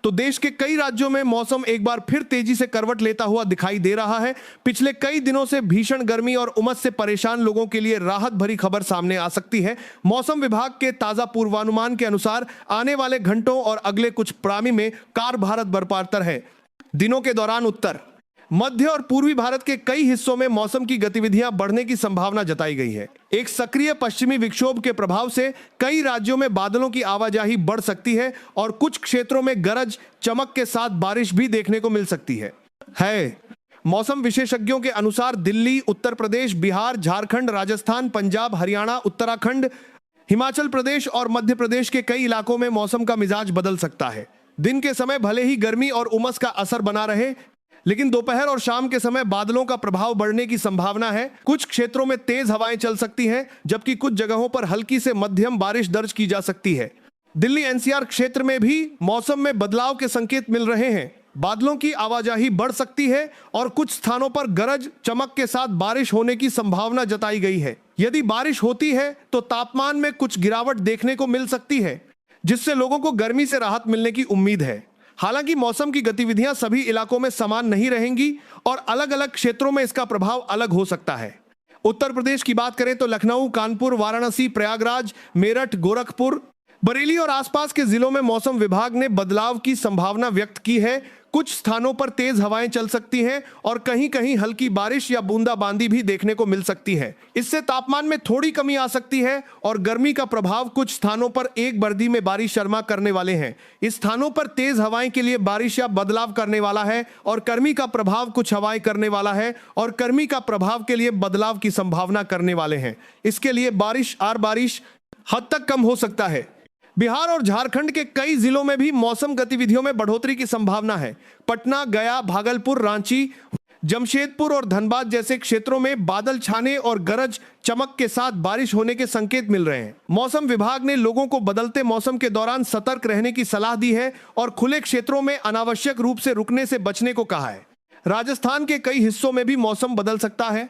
तो देश के कई राज्यों में मौसम एक बार फिर तेजी से करवट लेता हुआ दिखाई दे रहा है। पिछले कई दिनों से भीषण गर्मी और उमस से परेशान लोगों के लिए राहत भरी खबर सामने आ सकती है। मौसम विभाग के ताजा पूर्वानुमान के अनुसार आने वाले घंटों और अगले कुछ प्रामी में कार भारत बरपार है। दिनों के दौरान उत्तर, मध्य और पूर्वी भारत के कई हिस्सों में मौसम की गतिविधियां बढ़ने की संभावना जताई गई है। एक सक्रिय पश्चिमी विक्षोभ के प्रभाव से कई राज्यों में बादलों की आवाजाही बढ़ सकती है और कुछ क्षेत्रों में गरज चमक के साथ बारिश भी देखने को मिल सकती है। मौसम विशेषज्ञों के अनुसार दिल्ली, उत्तर प्रदेश, बिहार, झारखंड, राजस्थान, पंजाब, हरियाणा, उत्तराखंड, हिमाचल प्रदेश और मध्य प्रदेश के कई इलाकों में मौसम का मिजाज बदल सकता है। दिन के समय भले ही गर्मी और उमस का असर बना रहे, लेकिन दोपहर और शाम के समय बादलों का प्रभाव बढ़ने की संभावना है। कुछ क्षेत्रों में तेज हवाएं चल सकती हैं, जबकि कुछ जगहों पर हल्की से मध्यम बारिश दर्ज की जा सकती है। दिल्ली एनसीआर क्षेत्र में भी मौसम में बदलाव के संकेत मिल रहे हैं। बादलों की आवाजाही बढ़ सकती है और कुछ स्थानों पर गरज चमक के साथ बारिश होने की संभावना जताई गई है। यदि बारिश होती है तो तापमान में कुछ गिरावट देखने को मिल सकती है, जिससे लोगों को गर्मी से राहत मिलने की उम्मीद है। हालांकि मौसम की गतिविधियां सभी इलाकों में समान नहीं रहेंगी और अलग अलग क्षेत्रों में इसका प्रभाव अलग हो सकता है। उत्तर प्रदेश की बात करें तो लखनऊ, कानपुर, वाराणसी, प्रयागराज, मेरठ, गोरखपुर, बरेली और आसपास के जिलों में मौसम विभाग ने बदलाव की संभावना व्यक्त की है। कुछ स्थानों पर तेज हवाएं चल सकती हैं और कहीं कहीं हल्की बारिश या बूंदाबांदी भी देखने को मिल सकती है। इससे तापमान में थोड़ी कमी आ सकती है और गर्मी का प्रभाव कुछ स्थानों पर एक बर्दी में बारिश शर्मा करने वाले हैं। इस स्थानों पर तेज हवाएं के लिए बारिश या बदलाव करने वाला है और गर्मी का प्रभाव कुछ हवाएं करने वाला है और गर्मी का प्रभाव के लिए बदलाव की संभावना करने वाले हैं। इसके लिए बारिश हद तक कम हो सकता है। बिहार और झारखंड के कई जिलों में भी मौसम गतिविधियों में बढ़ोतरी की संभावना है। पटना, गया, भागलपुर, रांची, जमशेदपुर और धनबाद जैसे क्षेत्रों में बादल छाने और गरज चमक के साथ बारिश होने के संकेत मिल रहे हैं। मौसम विभाग ने लोगों को बदलते मौसम के दौरान सतर्क रहने की सलाह दी है और खुले क्षेत्रों में अनावश्यक रूप से रुकने से बचने को कहा है। राजस्थान के कई हिस्सों में भी मौसम बदल सकता है।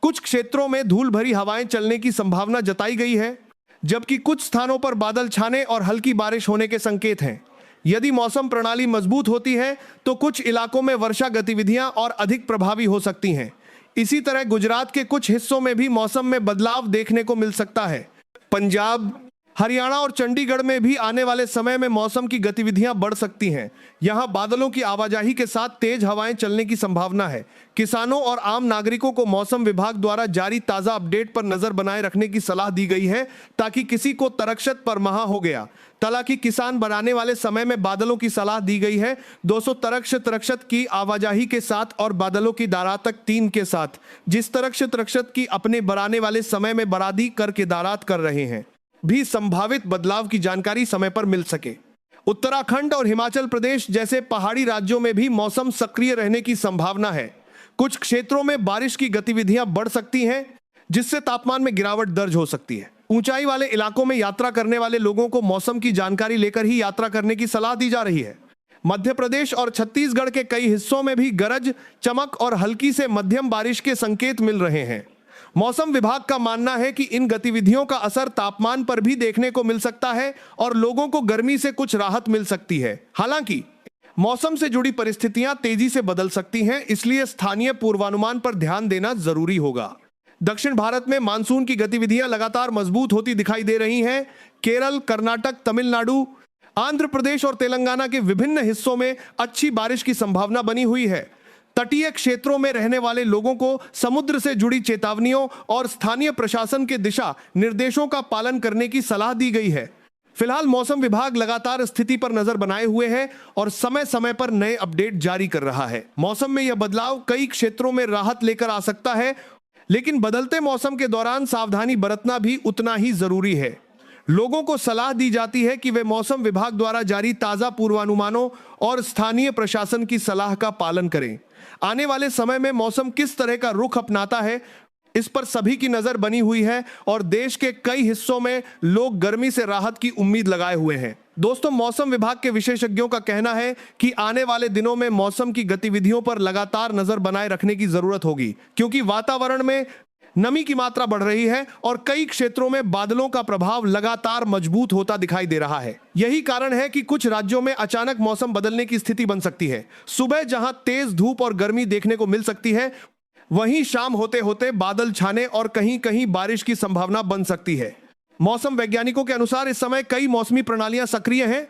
कुछ क्षेत्रों में धूल भरी हवाएं चलने की संभावना जताई गई है, जबकि कुछ स्थानों पर बादल छाने और हल्की बारिश होने के संकेत हैं। यदि मौसम प्रणाली मजबूत होती है तो कुछ इलाकों में वर्षा गतिविधियां और अधिक प्रभावी हो सकती हैं। इसी तरह गुजरात के कुछ हिस्सों में भी मौसम में बदलाव देखने को मिल सकता है। पंजाब, हरियाणा और चंडीगढ़ में भी आने वाले समय में मौसम की गतिविधियां बढ़ सकती हैं। यहां बादलों की आवाजाही के साथ तेज हवाएं चलने की संभावना है। किसानों और आम नागरिकों को मौसम विभाग द्वारा जारी ताजा अपडेट पर नजर बनाए रखने की सलाह दी गई है, ताकि किसी को तरक्षत पर महा हो गया। हालांकि किसान बनाने वाले समय में बादलों की सलाह दी गई है 200 तरक्षत की आवाजाही के साथ और बादलों की दारात 3 के साथ, जिस तरक्षत की अपने बनाने वाले समय में बरादी करके दारात कर रहे हैं भी संभावित बदलाव की जानकारी समय पर मिल सके। उत्तराखंड और हिमाचल प्रदेश जैसे पहाड़ी राज्यों में भी मौसम सक्रिय रहने की संभावना है। कुछ क्षेत्रों में बारिश की गतिविधियां बढ़ सकती हैं, जिससे तापमान में गिरावट दर्ज हो सकती है। ऊंचाई वाले इलाकों में यात्रा करने वाले लोगों को मौसम की जानकारी लेकर ही यात्रा करने की सलाह दी जा रही है। मध्य प्रदेश और छत्तीसगढ़ के कई हिस्सों में भी गरज चमक और हल्की से मध्यम बारिश के संकेत मिल रहे हैं। मौसम विभाग का मानना है कि इन गतिविधियों का असर तापमान पर भी देखने को मिल सकता है और लोगों को गर्मी से कुछ राहत मिल सकती है। हालांकि मौसम से जुड़ी परिस्थितियां तेजी से बदल सकती हैं, इसलिए स्थानीय पूर्वानुमान पर ध्यान देना जरूरी होगा। दक्षिण भारत में मानसून की गतिविधियां लगातार मजबूत होती दिखाई दे रही हैं। केरल, कर्नाटक, तमिलनाडु, आंध्र प्रदेश और तेलंगाना के विभिन्न हिस्सों में अच्छी बारिश की संभावना बनी हुई है। तटीय क्षेत्रों में रहने वाले लोगों को समुद्र से जुड़ी चेतावनियों और स्थानीय प्रशासन के दिशा निर्देशों का पालन करने की सलाह दी गई है। फिलहाल मौसम विभाग लगातार स्थिति पर नजर बनाए हुए है और समय समय पर नए अपडेट जारी कर रहा है। मौसम में यह बदलाव कई क्षेत्रों में राहत लेकर आ सकता है, लेकिन बदलते मौसम के दौरान सावधानी बरतना भी उतना ही जरूरी है। लोगों को सलाह दी जाती है कि वे मौसम विभाग द्वारा जारी ताजा पूर्वानुमानों और स्थानीय प्रशासन की सलाह का पालन करें। आने वाले समय में मौसम किस तरह का रुख अपनाता है, इस पर सभी की नजर बनी हुई है और देश के कई हिस्सों में लोग गर्मी से राहत की उम्मीद लगाए हुए हैं। दोस्तों, मौसम विभाग के विशेषज्ञों का कहना है कि आने वाले दिनों में मौसम की गतिविधियों पर लगातार नजर बनाए रखने की जरूरत होगी, क्योंकि वातावरण में नमी की मात्रा बढ़ रही है और कई क्षेत्रों में बादलों का प्रभाव लगातार मजबूत होता दिखाई दे रहा है। यही कारण है कि कुछ राज्यों में अचानक मौसम बदलने की स्थिति बन सकती है। सुबह जहां तेज धूप और गर्मी देखने को मिल सकती है, वहीं शाम होते होते बादल छाने और कहीं कहीं बारिश की संभावना बन सकती है। मौसम वैज्ञानिकों के अनुसार इस समय कई मौसमी प्रणालियां सक्रिय हैं,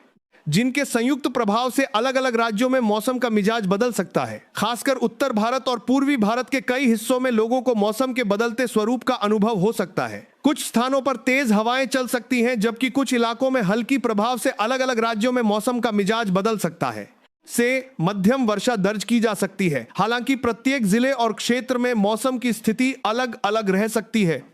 जिनके संयुक्त प्रभाव से अलग अलग राज्यों में मौसम का मिजाज बदल सकता है। खासकर उत्तर भारत और पूर्वी भारत के कई हिस्सों में लोगों को मौसम के बदलते स्वरूप का अनुभव हो सकता है। कुछ स्थानों पर तेज हवाएं चल सकती हैं, जबकि कुछ इलाकों में हल्की प्रभाव से अलग अलग राज्यों में मौसम का मिजाज बदल सकता है। से मध्यम वर्षा दर्ज की जा सकती है। हालांकि प्रत्येक जिले और क्षेत्र में मौसम की स्थिति अलग अलग रह सकती है।